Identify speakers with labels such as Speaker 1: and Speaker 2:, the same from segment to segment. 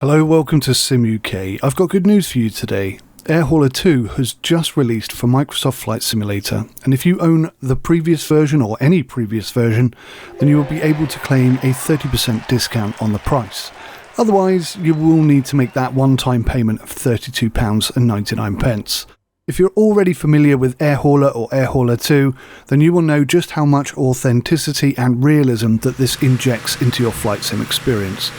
Speaker 1: Hello, welcome to Sim UK. I've got good news for you today. HAULER 2 has just released for Microsoft Flight Simulator, and if you own the previous version or any previous version, then you will be able to claim a 30% discount on the price. Otherwise, you will need to make that one-time payment of £32.99. If you're already familiar with HAULER or HAULER 2, then you will know just how much authenticity and realism that this injects into your flight sim experience.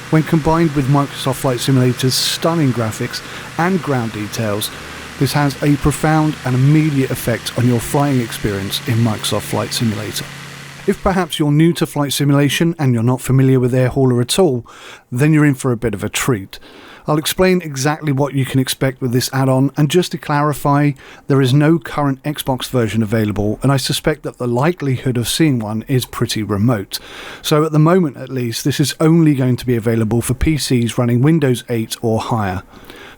Speaker 1: When combined with Microsoft Flight Simulator's stunning graphics and ground details, this has a profound and immediate effect on your flying experience in Microsoft Flight Simulator. If perhaps you're new to flight simulation and you're not familiar with HAULER at all, then you're in for a bit of a treat. I'll explain exactly what you can expect with this add-on, and just to clarify, there is no current Xbox version available, and I suspect that the likelihood of seeing one is pretty remote. So at the moment at least, this is only going to be available for PCs running Windows 8 or higher.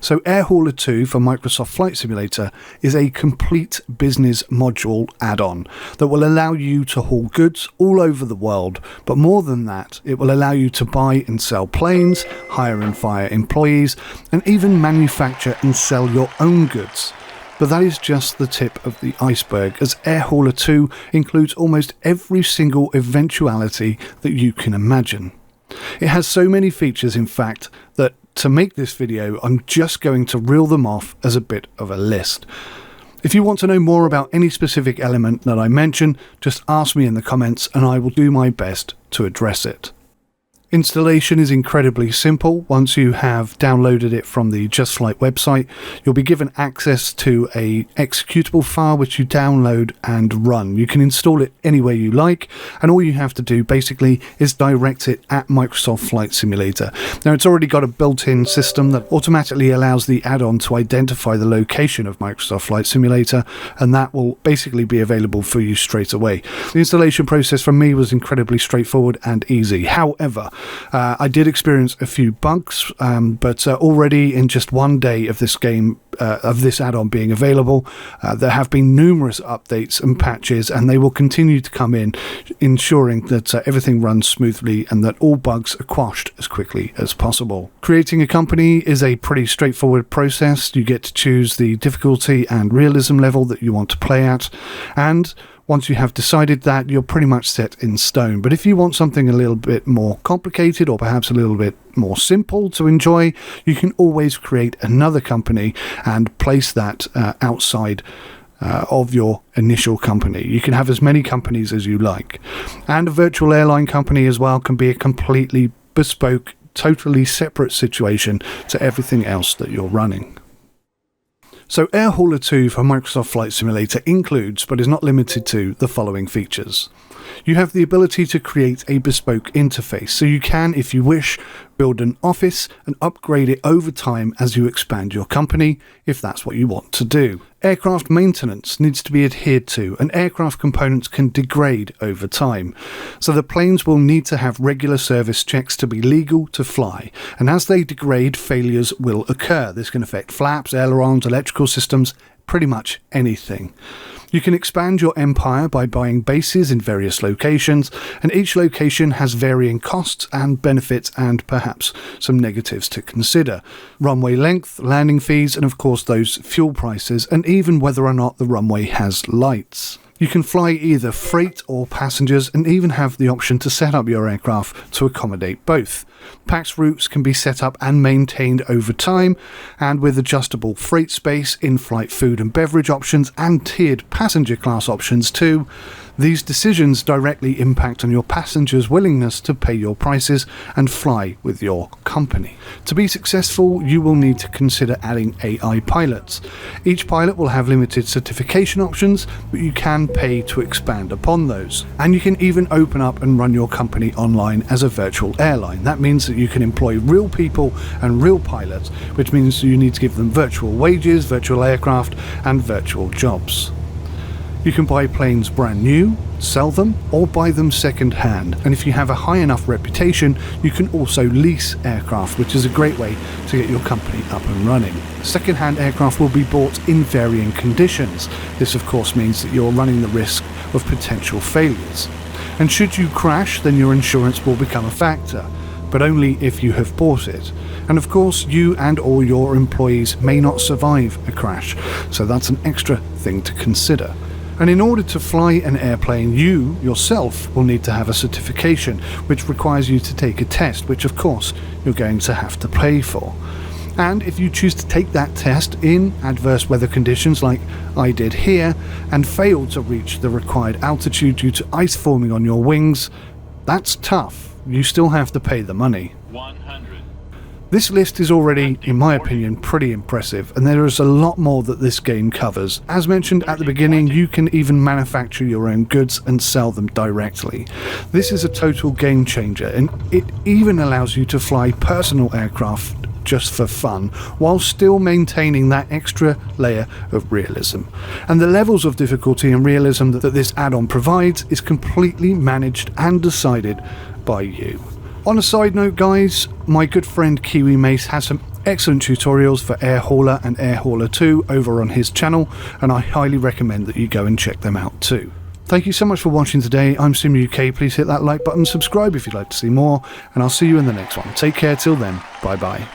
Speaker 1: So HAULER 2 for Microsoft Flight Simulator is a complete business module add-on that will allow you to haul goods all over the world, but more than that, it will allow you to buy and sell planes, hire and fire employees, and even manufacture and sell your own goods. But that is just the tip of the iceberg, as HAULER 2 includes almost every single eventuality that you can imagine. It has so many features, in fact, that to make this video, I'm just going to reel them off as a bit of a list. If you want to know more about any specific element that I mention, just ask me in the comments and I will do my best to address it. Installation is incredibly simple. Once you have downloaded it from the Just Flight website, you'll be given access to a executable file which you download and run. You can install it anywhere you like, and all you have to do basically is direct it at Microsoft Flight Simulator. Now, it's already got a built-in system that automatically allows the add-on to identify the location of Microsoft Flight Simulator, and that will basically be available for you straight away. The installation process for me was incredibly straightforward and easy. However, I did experience a few bugs, but already in just one day of this game, of this add-on being available, there have been numerous updates and patches, and they will continue to come in, ensuring that everything runs smoothly and that all bugs are quashed as quickly as possible. Creating a company is a pretty straightforward process. You get to choose the difficulty and realism level that you want to play at, and once you have decided that, you're pretty much set in stone. But if you want something a little bit more complicated or perhaps a little bit more simple to enjoy, you can always create another company and place that outside of your initial company. You can have as many companies as you like. And a virtual airline company as well can be a completely bespoke, totally separate situation to everything else that you're running. So HAULER 2 for Microsoft Flight Simulator includes, but is not limited to, the following features. You have the ability to create a bespoke interface, so you can, if you wish, build an office and upgrade it over time as you expand your company, if that's what you want to do. Aircraft maintenance needs to be adhered to, and aircraft components can degrade over time. So the planes will need to have regular service checks to be legal to fly, and as they degrade, failures will occur. This can affect flaps, ailerons, electrical systems, pretty much anything. You can expand your empire by buying bases in various locations, and each location has varying costs and benefits and perhaps some negatives to consider. Runway length, landing fees, and of course those fuel prices, and even whether or not the runway has lights. You can fly either freight or passengers, and even have the option to set up your aircraft to accommodate both. PAX routes can be set up and maintained over time, and with adjustable freight space, in-flight food and beverage options, and tiered passenger class options too. These decisions directly impact on your passengers' willingness to pay your prices and fly with your company. To be successful, you will need to consider adding AI pilots. Each pilot will have limited certification options, but you can pay to expand upon those. And you can even open up and run your company online as a virtual airline. That means that you can employ real people and real pilots, which means you need to give them virtual wages, virtual aircraft, and virtual jobs. You can buy planes brand new, sell them, or buy them second hand, and if you have a high enough reputation, you can also lease aircraft, which is a great way to get your company up and running. Second hand aircraft will be bought in varying conditions. This of course means that you're running the risk of potential failures. And should you crash, then your insurance will become a factor. but only if you have bought it. And of course, you and all your employees may not survive a crash, so that's an extra thing to consider. And in order to fly an airplane, you yourself will need to have a certification, which requires you to take a test, which of course you're going to have to pay for. And if you choose to take that test in adverse weather conditions like I did here, and fail to reach the required altitude due to ice forming on your wings, that's tough. You still have to pay the money.
Speaker 2: 100.
Speaker 1: This list is already, in my opinion, pretty impressive, and there is a lot more that this game covers. As mentioned at the beginning, you can even manufacture your own goods and sell them directly. This is a total game changer, and it even allows you to fly personal aircraft just for fun, while still maintaining that extra layer of realism. And the levels of difficulty and realism that this add-on provides is completely managed and decided by you. On a side note, guys, my good friend Kiwi Mace has some excellent tutorials for Air Hauler and Air Hauler 2 over on his channel, and I highly recommend that you go and check them out too. Thank you so much for watching today. I'm SimUK. Please hit that like button, subscribe if you'd like to see more, and I'll see you in the next one. Take care till then. Bye bye.